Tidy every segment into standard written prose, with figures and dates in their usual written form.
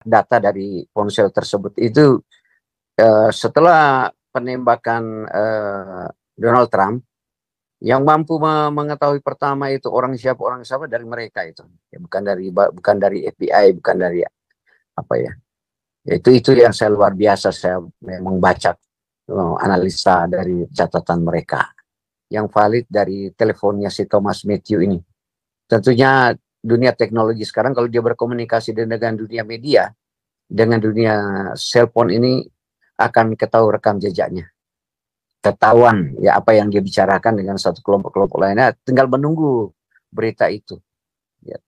data dari ponsel tersebut itu setelah penembakan Donald Trump, yang mampu mengetahui pertama itu orang siapa dari mereka itu, ya, bukan dari FBI, bukan dari apa ya. Itu yang saya luar biasa, saya memang baca analisa dari catatan mereka yang valid dari teleponnya si Thomas Matthew ini. Tentunya dunia teknologi sekarang kalau dia berkomunikasi dengan dunia media, dengan dunia cellphone ini akan ketahui rekam jejaknya. Ketahuan ya apa yang dia bicarakan dengan satu kelompok-kelompok lainnya, tinggal menunggu berita itu. Ya.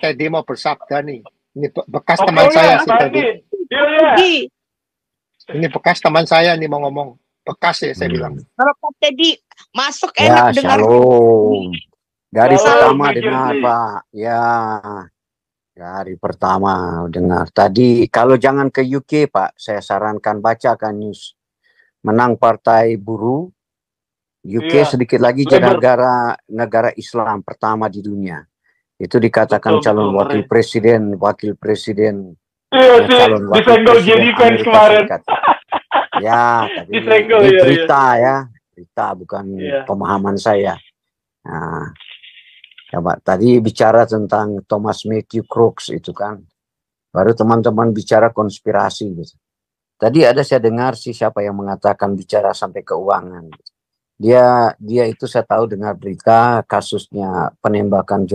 Tadi mau bersabda nih. Ini bekas teman saya sih tadi. Ini bekas teman saya nih mau ngomong. Bekas ya saya bilang. Kalau Pak Teddy masuk enak dengar. Dari pertama dengar Pak. Ya. Dari pertama dengar. Tadi kalau jangan ke UK Pak, saya sarankan bacakan news. Menang Partai Buruh. UK sedikit lagi jadi negara Islam pertama di dunia. Itu dikatakan calon wakil presiden, calon wakil presiden Amerika Serikat. Ya, tapi ini berita ya, berita bukan pemahaman saya. Nah, coba tadi bicara tentang Thomas Matthew Crooks itu kan, baru teman-teman bicara konspirasi gitu. Tadi ada saya dengar sih siapa yang mengatakan bicara sampai keuangan. Dia itu saya tahu dengar berita kasusnya penembakan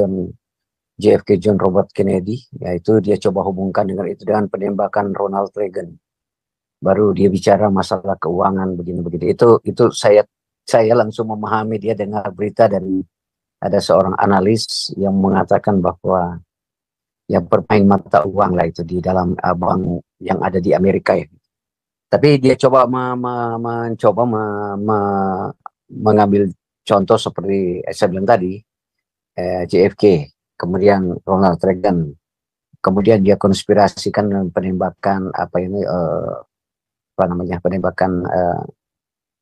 JFK John Robert Kennedy, yaitu dia coba hubungkan dengan penembakan Ronald Reagan. Baru dia bicara masalah keuangan begini-begini. Itu saya langsung memahami dia dengar berita dari ada seorang analis yang mengatakan bahwa yang bermain mata uang lah itu di dalam bank yang ada di Amerika ya. Tapi dia coba mengambil contoh seperti saya bilang tadi, JFK. Kemudian Ronald Reagan, kemudian dia konspirasikan penembakan penembakan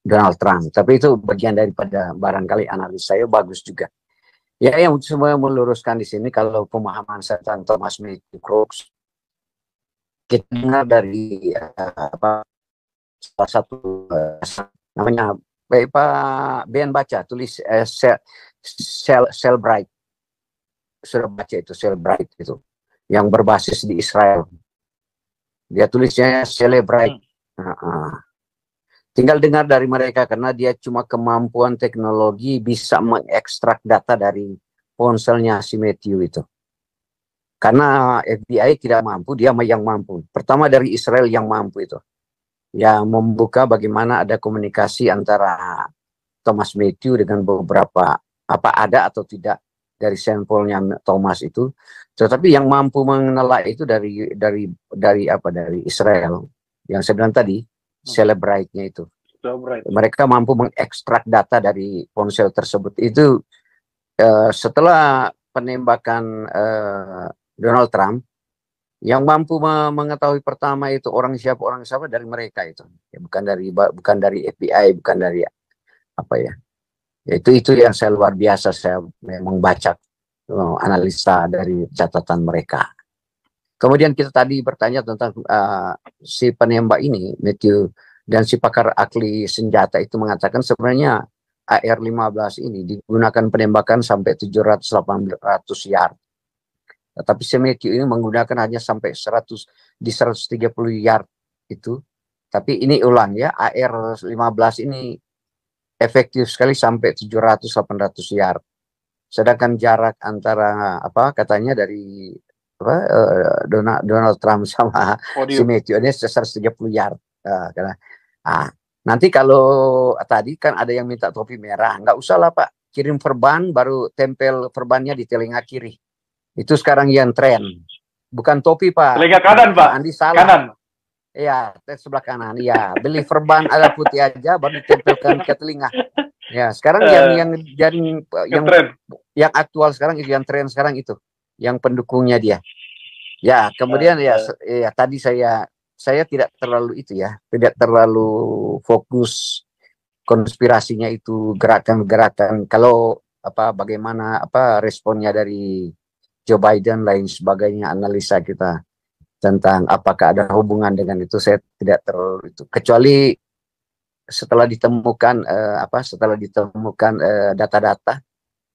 Donald Trump. Tapi itu bagian daripada barangkali analis saya bagus juga. Ya, yang semua meluruskan di sini kalau pemahaman saya tentang Thomas Matthew Crooks, kita dengar dari salah satu namanya Pak Ben baca tulis Cellbrite. Sudah baca itu Cellbrite itu yang berbasis di Israel. Dia tulisnya Cellbrite. Tinggal dengar dari mereka karena dia cuma kemampuan teknologi bisa mengekstrak data dari ponselnya si Matthew itu. Karena FBI tidak mampu, dia yang mampu. Pertama dari Israel yang mampu itu. Yang membuka bagaimana ada komunikasi antara Thomas Matthew dengan beberapa apa ada atau tidak dari sampelnya Thomas itu, tetapi yang mampu mengelak itu dari Israel yang saya bilang tadi, Cellbrite-nya itu. Mereka mampu mengekstrak data dari ponsel tersebut itu setelah penembakan Donald Trump, yang mampu mengetahui pertama itu orang siapa dari mereka itu, ya, bukan dari FBI, bukan dari apa ya. Itu yang saya luar biasa, saya memang baca analisa dari catatan mereka. Kemudian kita tadi bertanya tentang si penembak ini, Matthew, dan si pakar ahli senjata itu mengatakan sebenarnya AR-15 ini digunakan penembakan sampai 700-800 yard. Tapi si Matthew ini menggunakan hanya sampai 130 yard itu. Tapi ini ulang ya, AR-15 ini efektif sekali sampai 700-800 yard. Sedangkan jarak antara katanya dari Donald Trump sama si Matthew ini 130 yard. Nanti kalau tadi kan ada yang minta topi merah, nggak usah lah Pak, kirim verban baru tempel verbannya di telinga kiri. Itu sekarang yang tren. Bukan topi Pak. Telinga kanan Pak. Andi salah. Kanan. Iya, sebelah kanan. Iya, beli verban ada putih aja baru ditempelkan ke telinga. Ya, sekarang yang aktual sekarang itu, yang tren sekarang itu, yang pendukungnya dia. Ya, kemudian tadi saya saya tidak terlalu itu ya, tidak terlalu fokus konspirasinya itu gerakan-gerakan. Kalau bagaimana responnya dari Joe Biden lain sebagainya, analisa kita tentang apakah ada hubungan dengan itu, saya tidak terlalu itu, kecuali setelah ditemukan data-data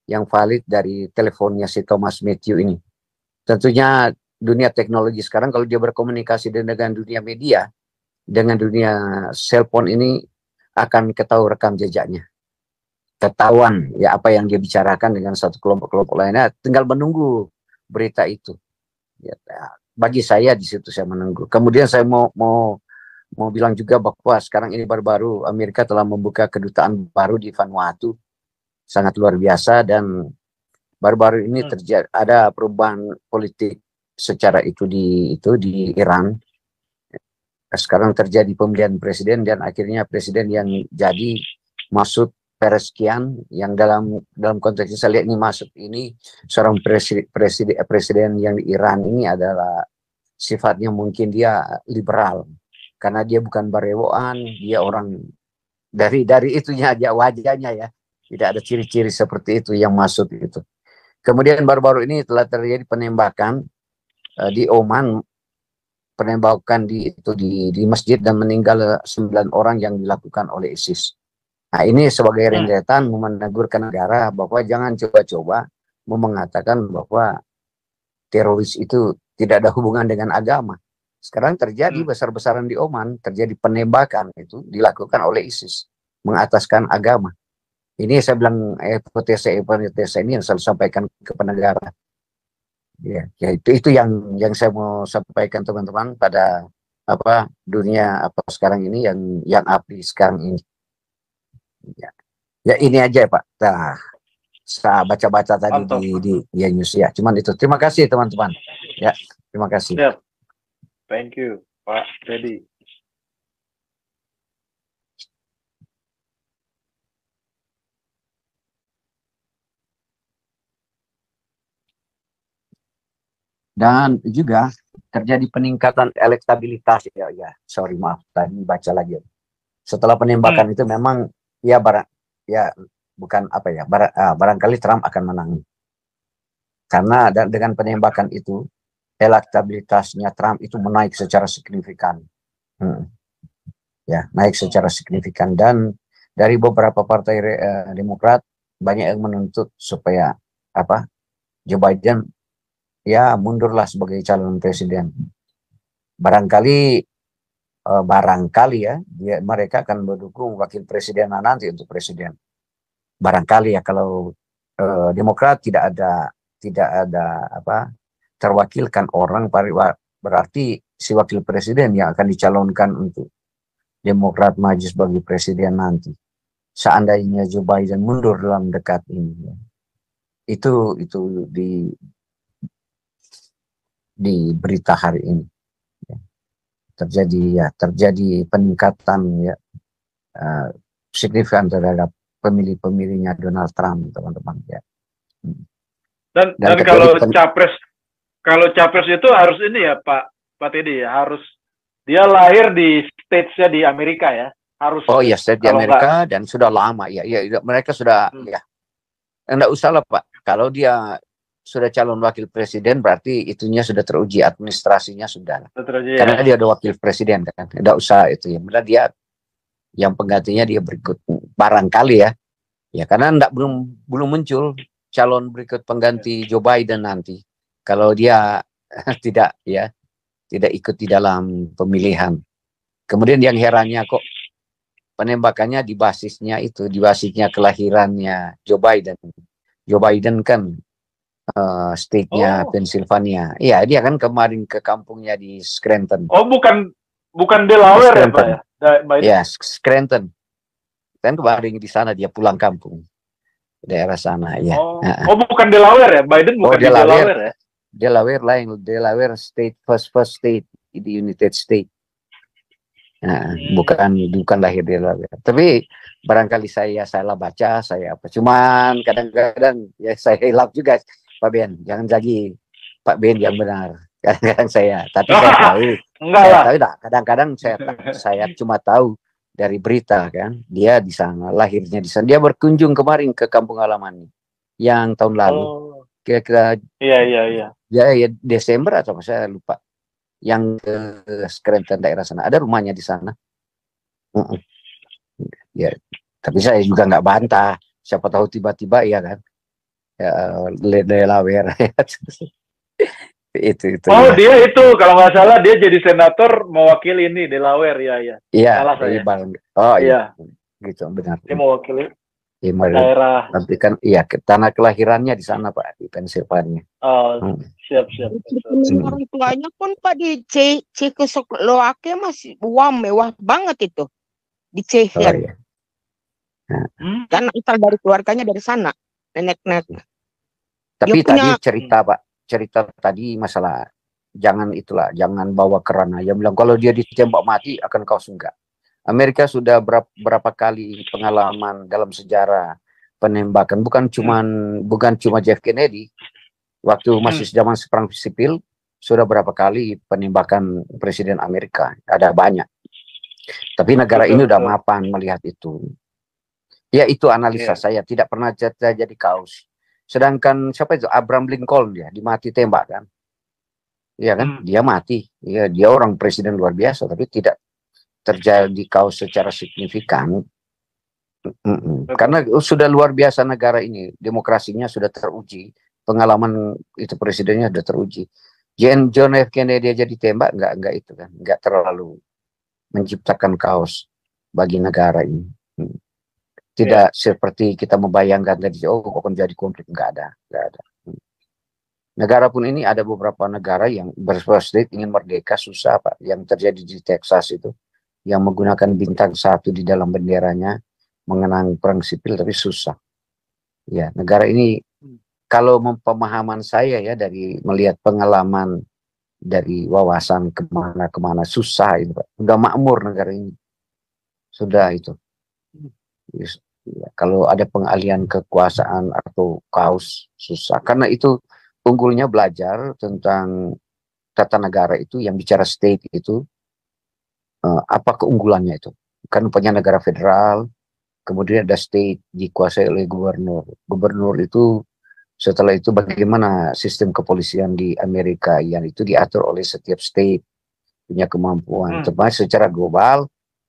yang valid dari teleponnya si Thomas Matthew ini. Tentunya dunia teknologi sekarang kalau dia berkomunikasi dengan dunia media, dengan dunia cellphone ini akan ketahui rekam jejaknya, ketahuan ya apa yang dia bicarakan dengan satu kelompok-kelompok lainnya, tinggal menunggu berita itu. Ya, bagi saya di situ saya menunggu. Kemudian saya mau bilang juga bahwa sekarang ini baru-baru Amerika telah membuka kedutaan baru di Vanuatu, sangat luar biasa, dan baru-baru ini terjadi ada perubahan politik secara di Iran. Sekarang terjadi pemilihan presiden dan akhirnya presiden yang jadi Masoud Pezeshkian, yang dalam konteks saya lihat ini Masoud ini seorang presiden yang di Iran ini adalah sifatnya mungkin dia liberal karena dia bukan barewoan, dia orang dari itunya aja, wajahnya ya tidak ada ciri-ciri seperti itu yang Masoud itu. Kemudian baru-baru ini telah terjadi penembakan di Oman, penembakan di masjid dan meninggal 9 orang yang dilakukan oleh ISIS. Nah, ini sebagai rentetan menegurkan negara bahwa jangan coba-coba mengatakan bahwa teroris itu tidak ada hubungan dengan agama. Sekarang terjadi besar-besaran di Oman, terjadi penembakan itu dilakukan oleh ISIS mengataskan agama. Ini saya bilang hipotesa ini yang saya sampaikan ke negara. Ya itu yang saya mau sampaikan teman-teman pada dunia sekarang ini yang api sekarang ini. Ya ini aja Pak. Nah, saya baca-baca tadi di news ya. Cuman itu. Terima kasih teman-teman. Ya, terima kasih. Yeah. Thank you Pak Teddy. Dan juga terjadi peningkatan elektabilitas sorry maaf tadi baca lagi. Setelah penembakan itu memang barangkali Trump akan menang. Karena dengan penembakan itu elektabilitasnya Trump itu menaik secara signifikan. Ya, naik secara signifikan, dan dari beberapa partai Demokrat banyak yang menuntut supaya Joe Biden ya mundurlah sebagai calon presiden. Barangkali ya mereka akan mendukung wakil presiden nanti untuk presiden. Barangkali ya kalau Demokrat tidak ada terwakilkan orang, berarti si wakil presiden yang akan dicalonkan untuk Demokrat maju sebagai presiden nanti. Seandainya Joe Biden mundur dalam dekat ini, itu di berita hari ini terjadi peningkatan signifikan terhadap pemilihnya Donald Trump, teman-teman ya. Dan kalau capres itu harus ini ya Pak Teddy ya, harus dia lahir di state-nya di Amerika ya, harus. Oh iya, state di Amerika dan sudah lama ya mereka sudah ya enggak usah lah Pak, kalau dia sudah calon wakil presiden berarti itunya sudah teruji, administrasinya sudah. Karena dia ada wakil presiden kan. Tidak usah itu ya. Benar dia yang penggantinya dia berikut barangkali ya. Ya karena belum muncul calon berikut pengganti Joe Biden nanti. Kalau dia tidak ikut di dalam pemilihan. Kemudian yang herannya kok penembakannya di basisnya kelahirannya Joe Biden. Joe Biden kan state-nya Pennsylvania. Iya, dia kan kemarin ke kampungnya di Scranton. Oh, bukan Delaware ya, Pak ya? Ya, Scranton. Kan kemarin di sana dia pulang kampung. Daerah sana, ya. Oh, bukan Delaware ya? Biden bukan di Delaware ya? Delaware lain, Delaware state, first state di United States. Nah, bukan lahir di Delaware. Tapi barangkali saya salah baca, cuman kadang-kadang ya saya hilap juga. Pak Ben, jangan lagi Pak Ben yang benar. Kadang-kadang tapi saya tahu Enggak saya lah. tahu dah. Kadang-kadang saya cuma tahu dari berita kan. Dia di sana, lahirnya di sana. Dia berkunjung kemarin ke kampung halamannya yang tahun lalu. Kira-kira Iya. ya Desember atau saya lupa. Yang ke Scranton daerah sana. Ada rumahnya di sana. Ya, tapi saya juga nggak bantah. Siapa tahu tiba-tiba ya kan. Ya, Delaware. itu Oh, ya. dia itu kalau nggak salah dia jadi senator mewakili ini Delaware, ya. Iya. Salah saya. Oh iya. Gitu benar. Dia mewakili ya, daerah. Tapi kan iya tanah kelahirannya di sana Pak, di Pennsylvania. Oh, siap. Orang tuanya pun Pak di Cekoslowakia masih mewah banget itu di Ceher. Oh, iya. Karena asal dari keluarganya dari sana, nenek. Tapi tadi cerita tadi masalah jangan bawa kerana. Yang bilang kalau dia ditembak mati akan kaos enggak. Amerika sudah berapa kali pengalaman dalam sejarah penembakan, bukan cuma Jeff Kennedy waktu masih zaman perang sipil, sudah berapa kali penembakan presiden Amerika, ada banyak. Tapi negara ini udah mapan melihat itu. Ya itu analisa saya, tidak pernah jadi kaos. Sedangkan siapa itu Abraham Lincoln, dia dimati tembak kan, iya kan, dia mati, ya dia orang presiden luar biasa, tapi tidak terjadi kaos secara signifikan. Karena sudah luar biasa negara ini, demokrasinya sudah teruji, pengalaman itu presidennya sudah teruji. John F. Kennedy dia jadi tembak enggak itu kan, enggak terlalu menciptakan kaos bagi negara ini. Tidak seperti kita membayangkan tadi, akan jadi konflik, enggak ada. Negara pun ini ada beberapa negara yang state ingin merdeka susah Pak, yang terjadi di Texas itu, yang menggunakan bintang 1 di dalam benderanya, mengenang perang sipil tapi susah. Ya, negara ini kalau pemahaman saya ya dari melihat pengalaman dari wawasan kemana susah itu Pak. Sudah makmur negara ini. Sudah itu. Ya, kalau ada pengalihan kekuasaan atau kaos susah. Karena itu unggulnya belajar tentang tata negara itu yang bicara state itu apa keunggulannya itu. Kan punya negara federal, kemudian ada state dikuasai oleh gubernur. Gubernur itu setelah itu bagaimana sistem kepolisian di Amerika yang itu diatur oleh setiap state punya kemampuan. Termasuk secara global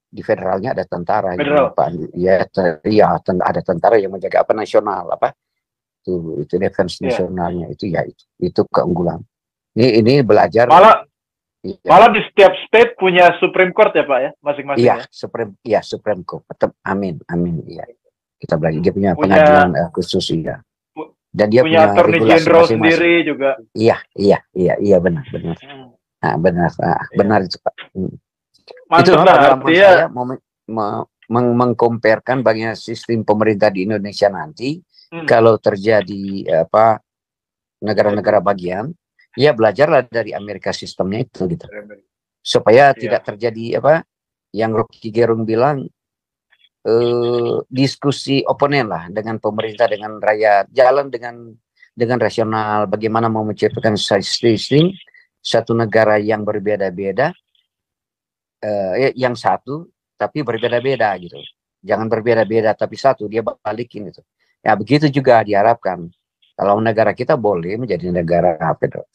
di federalnya ada tentara ada tentara yang menjaga apa nasional apa itu defense nasionalnya itu keunggulan. Ini belajar malah di setiap state punya Supreme Court ya Pak ya masing-masing. Supreme Court. Amin ya. Kita belajar dia punya pengadilan khusus ya. Dan dia punya Attorney General sendiri juga. Iya benar. Nah, benar itu Pak. Itu saya mengkomparkan bagaimana sistem pemerintah di Indonesia nanti kalau terjadi negara-negara bagian, ya belajarlah dari Amerika sistemnya itu gitu. Supaya tidak terjadi yang Rocky Gerung bilang diskusi oponen lah dengan pemerintah dengan rakyat, jalan dengan rasional, bagaimana mau menciptakan sistem satu negara yang berbeda-beda. Yang satu tapi berbeda-beda gitu. Jangan berbeda-beda tapi satu, dia balikin itu. Ya begitu juga diharapkan. Kalau negara kita boleh menjadi negara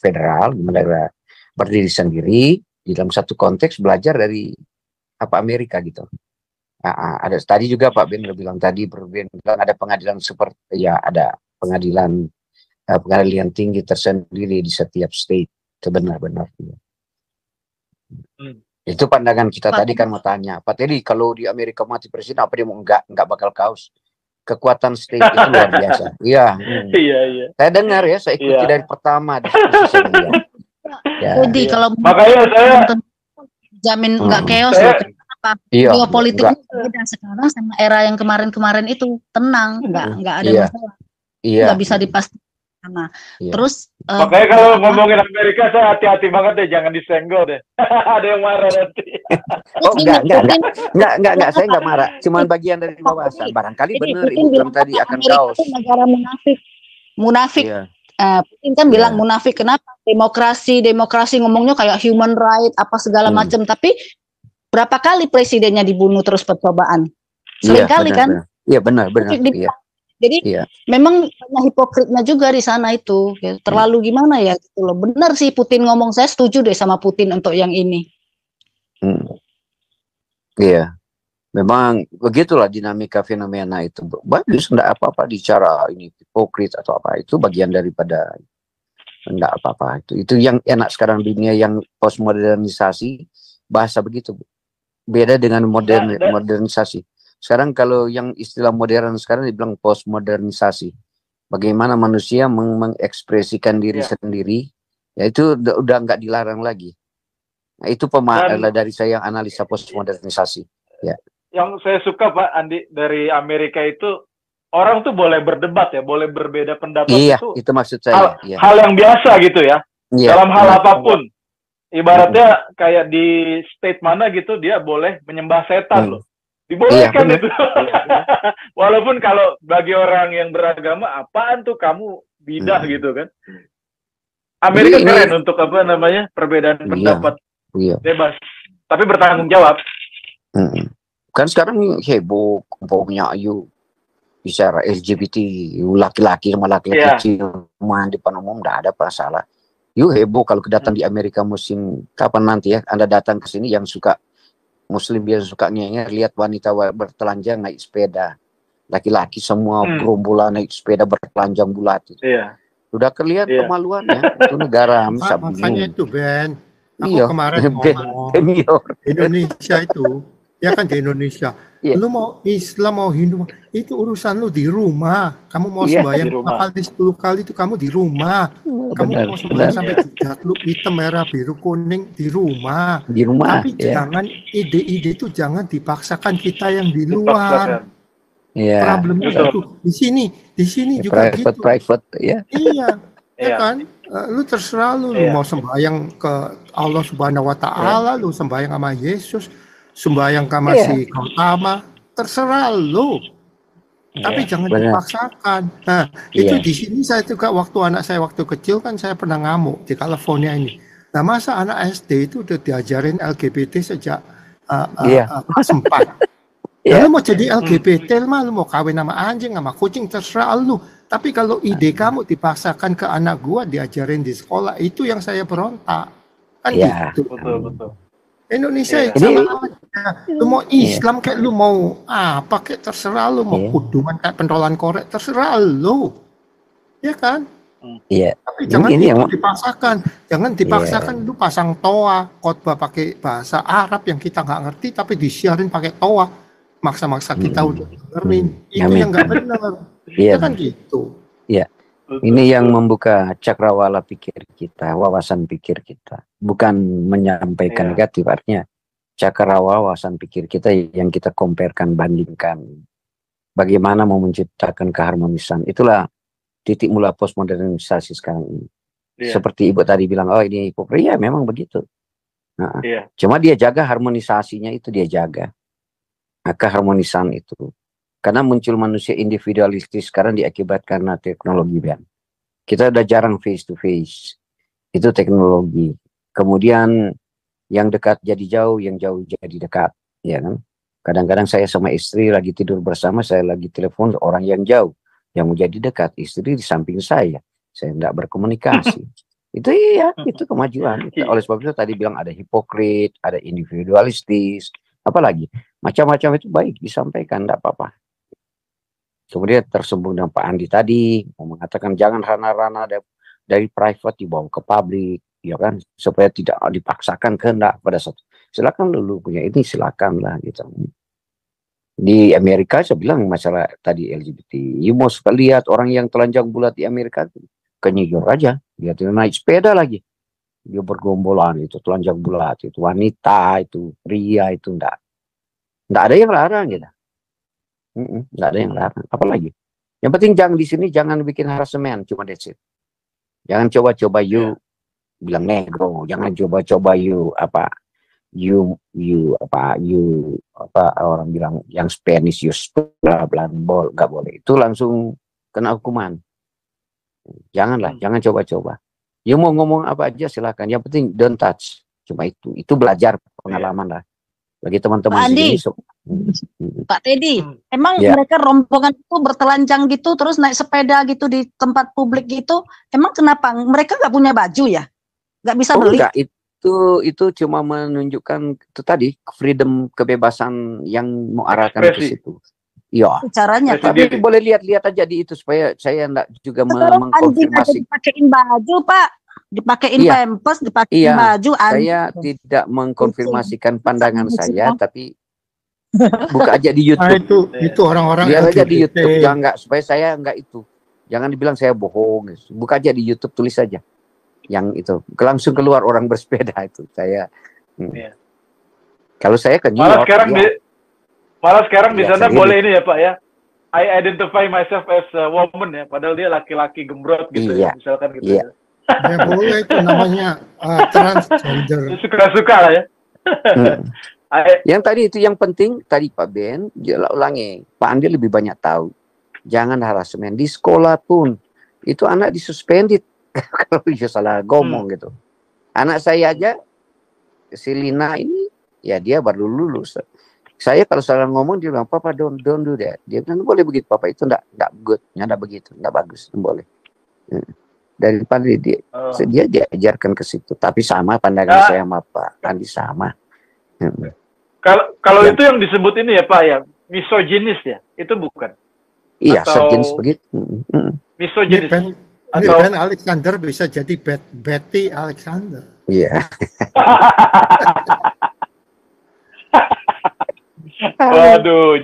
federal, negara berdiri sendiri di dalam satu konteks, belajar dari Amerika gitu. Ada tadi juga Pak Ben bilang tadi ada pengadilan seperti ada pengadilan tinggi tersendiri di setiap state. Itu benar-benar. Itu pandangan kita tadi kan mau tanya Pak Teddy, kalau di Amerika mati presiden apa dia mau enggak bakal kaos. Kekuatan state itu luar biasa. Iya. Saya dengar ya, saya ikuti dari pertama diskusi saya. Jadi kalau makanya saya jamin enggak chaos geopolitik beda sekarang sama era yang kemarin itu tenang, enggak ada masalah. Enggak bisa dipastikan. Terus makanya kalau ngomongin Amerika saya hati-hati banget deh, jangan disenggol deh. Ada yang marah nanti. Enggak, saya enggak marah. Cuman bagian dari wawasan. Barangkali benar Ibu bilang tadi akan kaos. Negara munafik. Iya. Putin kan bilang munafik. Kenapa? Demokrasi ngomongnya kayak human right apa segala macam, tapi berapa kali presidennya dibunuh terus percobaan? Sering kali kan? Iya benar. Iya. Jadi memang banyak hipokritnya juga di sana itu. Terlalu gimana ya gitu loh. Benar sih Putin ngomong, saya setuju deh sama Putin untuk yang ini. Iya. Memang begitulah dinamika fenomena itu. Bagus, enggak apa-apa bicara ini hipokrit atau apa, itu bagian daripada enggak apa-apa. Itu yang enak sekarang dunia yang postmodernisasi, bahasa begitu. Beda dengan modernisasi. Sekarang kalau yang istilah modern sekarang dibilang postmodernisasi. Bagaimana manusia mengekspresikan diri sendiri, ya itu udah enggak dilarang lagi. Nah, itu dari saya yang analisa postmodernisasi. Ya. Yang saya suka Pak Andi dari Amerika itu orang tuh boleh berdebat ya, boleh berbeda pendapat. Itu maksud saya. Hal yang biasa gitu ya. Dalam hal apapun. Ibaratnya kayak di state mana gitu dia boleh menyembah setan loh. Dibolehkan itu. Walaupun kalau bagi orang yang beragama, apaan tuh kamu bidah gitu kan. Amerika keren untuk apa namanya perbedaan pendapat. Bebas. Tapi bertanggung jawab. Kan sekarang heboh pokoknya bicara LGBT, laki-laki sama laki-laki kecil di depan umum tidak ada masalah. Heboh kalau kedatang di Amerika musim kapan nanti ya Anda datang ke sini yang suka Muslim biasa suka ngenger lihat wanita bertelanjang naik sepeda, laki-laki semua gerombolan naik sepeda bertelanjang bulat itu. Udah kelihatan kemaluannya itu negara makanya itu Ben. Aku kemarin ngomong Indonesia itu. Ya kan di Indonesia, lu mau Islam mau Hindu itu urusan lu di rumah. Kamu mau sembahyang 5 kali 10 kali itu kamu di rumah. Kamu mau sembahyang sampai jidat lu hitam merah biru kuning di rumah. Tapi jangan ide-ide itu jangan dipaksakan kita yang di luar. Problemnya itu di sini juga gitu. Iya kan. Lu terserah lu mau sembahyang ke Allah Subhanahu Wa Taala, lu sembahyang sama Yesus. Sembahyang kamasi Gautama, terserah lu. Tapi jangan dipaksakan. Nah, itu di sini saya juga waktu anak saya waktu kecil kan saya pernah ngamuk di California ini. Nah, masa anak SD itu udah diajarin LGBT sejak kelas 4. Lu mau jadi LGBT mah lu mau kawin sama anjing sama kucing terserah lu. Tapi kalau ide kamu dipaksakan ke anak gua diajarin di sekolah, itu yang saya berontak. Kan gitu. Betul. Indonesia sama aja. Lu mau Islam kayak lu mau apa kayak terserah lu, mau kudungan kayak pentolan korek terserah lu. Ya kan? Tapi jangan dipaksakan. Jangan dipaksakan lu pasang toa, khotbah pakai bahasa Arab yang kita nggak ngerti tapi disiarin pakai toa. Maksa-maksa kita udah dengerin. Itu yang nggak benar. Ya kan gitu. Iya. Ini yang membuka cakrawala pikir kita, wawasan pikir kita. Bukan menyampaikan negatif, artinya cakrawala wawasan pikir kita yang kita comparekan, bandingkan. Bagaimana mau menciptakan keharmonisan. Itulah titik mula postmodernisasi sekarang ini. Seperti Ibu tadi bilang, oh ini hipokrit, ya memang begitu. Nah, cuma dia jaga harmonisasinya itu, dia jaga. Nah, keharmonisan itu. Karena muncul manusia individualistis sekarang diakibatkan karena teknologi, Ben. Kita udah jarang face to face. Itu teknologi. Kemudian yang dekat jadi jauh, yang jauh jadi dekat, ya kan? Kadang-kadang saya sama istri lagi tidur bersama, saya lagi telepon orang yang jauh, yang menjadi dekat, istri di samping saya tidak berkomunikasi. Itu itu kemajuan. Oleh sebab itu tadi bilang ada hipokrit, ada individualistis, apalagi macam-macam itu baik disampaikan, tidak apa-apa. Kemudian tersambung dengan Pak Andi tadi mau mengatakan jangan ranah-ranah dari private dibawa ke publik, ya kan, supaya tidak dipaksakan kehendak pada satu. Silakan dulu punya ini, silakanlah gitu. Di Amerika saya bilang masalah tadi LGBT, you mau suka lihat orang yang telanjang bulat di Amerika ke New York aja, dia naik sepeda lagi, dia bergombolan itu telanjang bulat, itu wanita, itu pria, itu enggak ada yang larang gitu. Nggak ada yang larang. Apalagi yang penting jangan di sini jangan bikin harassment, cuma that's it. Jangan coba-coba you bilang negro, jangan coba-coba you orang bilang yang Spanish you bol, nggak boleh. Itu langsung kena hukuman. Janganlah, jangan coba-coba. You mau ngomong apa aja silakan. Yang penting don't touch. Cuma itu belajar pengalaman lah. Bagi teman-teman di sini. Pak Teddy, emang mereka rombongan itu bertelanjang gitu, terus naik sepeda gitu di tempat publik gitu, emang kenapa? Mereka nggak punya baju ya? Nggak bisa beli? Enggak, itu cuma menunjukkan itu tadi freedom, kebebasan yang mau arahkan ke situ. Iya. Caranya. Tapi boleh lihat-lihat aja di itu supaya saya enggak juga mengkonfirmasi. Dipakein baju, Pak. Dipakein pampers, dipakein baju. Saya tidak mengkonfirmasikan pandangan saya, tapi buka aja di YouTube. Itu orang-orang lihat aja di YouTube, jangan enggak supaya saya enggak itu. Jangan dibilang saya bohong. Buka aja di YouTube, tulis aja. Yang itu langsung keluar orang bersepeda itu saya. Kalau saya ke New York. Malah sekarang di sana boleh ini ya Pak ya. I identify myself as a woman ya, padahal dia laki-laki gembrot gitu ya, misalkan gitu. Ya boleh, itu namanya transgender. Suka-suka lah ya. Yang tadi itu yang penting tadi Pak Ben, ulangi. Pak Andi lebih banyak tahu. Jangan harassment di sekolah pun. Itu anak disuspended kalau dia salah ngomong gitu. Anak saya aja, si Lina ini, ya dia baru lulus. Saya kalau salah ngomong dia bilang, Papa don't do that. Dia bilang, boleh begitu Papa, itu enggak good, enggak begitu, enggak bagus, boleh. Daripada dia diajarkan ke situ. Tapi sama pandangan saya sama Pak Andi sama. Kalau itu yang disebut ini ya Pak ya, misoginis ya, itu bukan? Iya, sejenis begitu. Misoginis. Ben Alexander bisa jadi Betty Alexander. Iya. Waduh,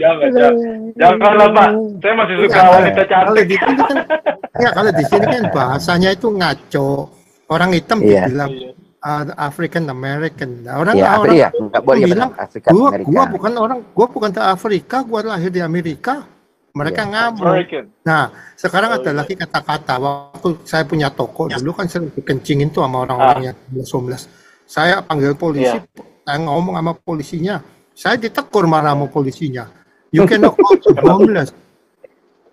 janganlah Pak. Saya masih suka wanita cantik. Kalau di sini kan bahasanya itu ngaco. Orang hitam dibilang African American. Orang bilang, gua bukan dari Afrika, gua lahir di Amerika. Mereka ngamuk. Nah, sekarang ada lagi kata-kata. Waktu saya punya toko dulu kan sering dikencingin tuh sama orang-orang yang homeless. Saya panggil polisi, saya ngomong sama polisinya. Saya ditegur marah sama polisinya. You cannot call them homeless.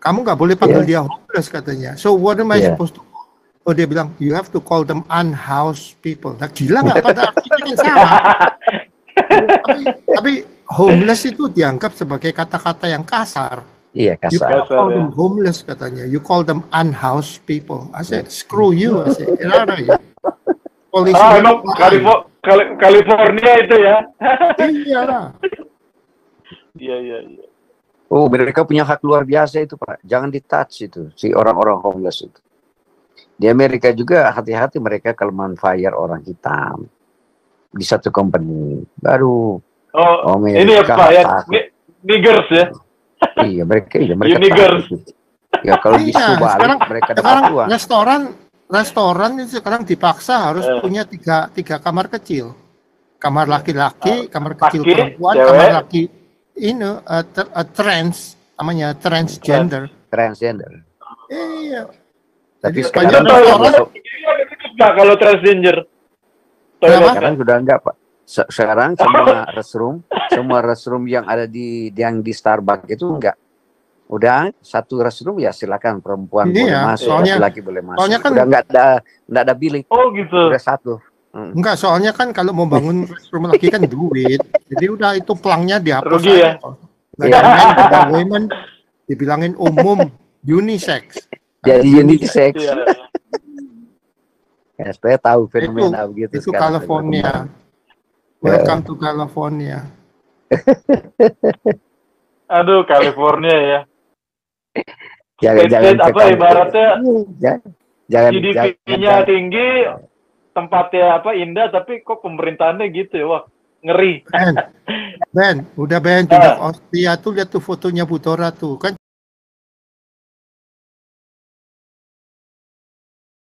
Kamu nggak boleh panggil dia homeless katanya. So what am I supposed to call? Oh dia bilang, you have to call them unhoused people. Nah gila nggak pada artinya kan sama. tapi homeless itu dianggap sebagai kata-kata yang kasar. Iya kasar. You cannot call them homeless katanya. You call them unhoused people. I said, screw you. I said, kenapa ya? Polisi emang California itu ya? Iya lah. Iya. Oh, mereka punya hak luar biasa itu Pak. Jangan di-touch itu, si orang-orang homeless itu. Di Amerika juga hati-hati mereka kalau men-fire orang hitam. Di satu company. Baru. Amerika ini ya Pak ya? Niggers ya? Iya, mereka takut. Ya kalau bisu balik mereka dapat restoran itu sekarang dipaksa harus punya tiga kamar kecil. Kamar laki-laki, kamar kecil perempuan, kamar laki ini namanya transgender. Transgender. Iya. Tapi sekarang kalau transgender. Sekarang sudah enggak Pak. Sekarang semua restroom yang ada di Starbucks itu enggak. Udah satu restroom ya silakan perempuan boleh masuk, laki-laki boleh masuk. Soalnya kan udah enggak ada bilik. Oh gitu. Udah satu. Enggak, soalnya kan kalau mau bangun restroom lagi kan duit. Jadi udah itu pelangnya dihapus. Rugi ya. Ada women dibilangin umum unisex. Jadi unisex. Ya, supaya tahu fenomena begitu itu sekarang. California. Welcome to California. Aduh, California ya. Jangan apa ibaratnya GDP-nya tinggi, tempatnya indah, tapi kok pemerintahannya gitu ya, wah ngeri. Ben, udah Ben, pindah Austria tuh lihat tuh fotonya Budora tuh, kan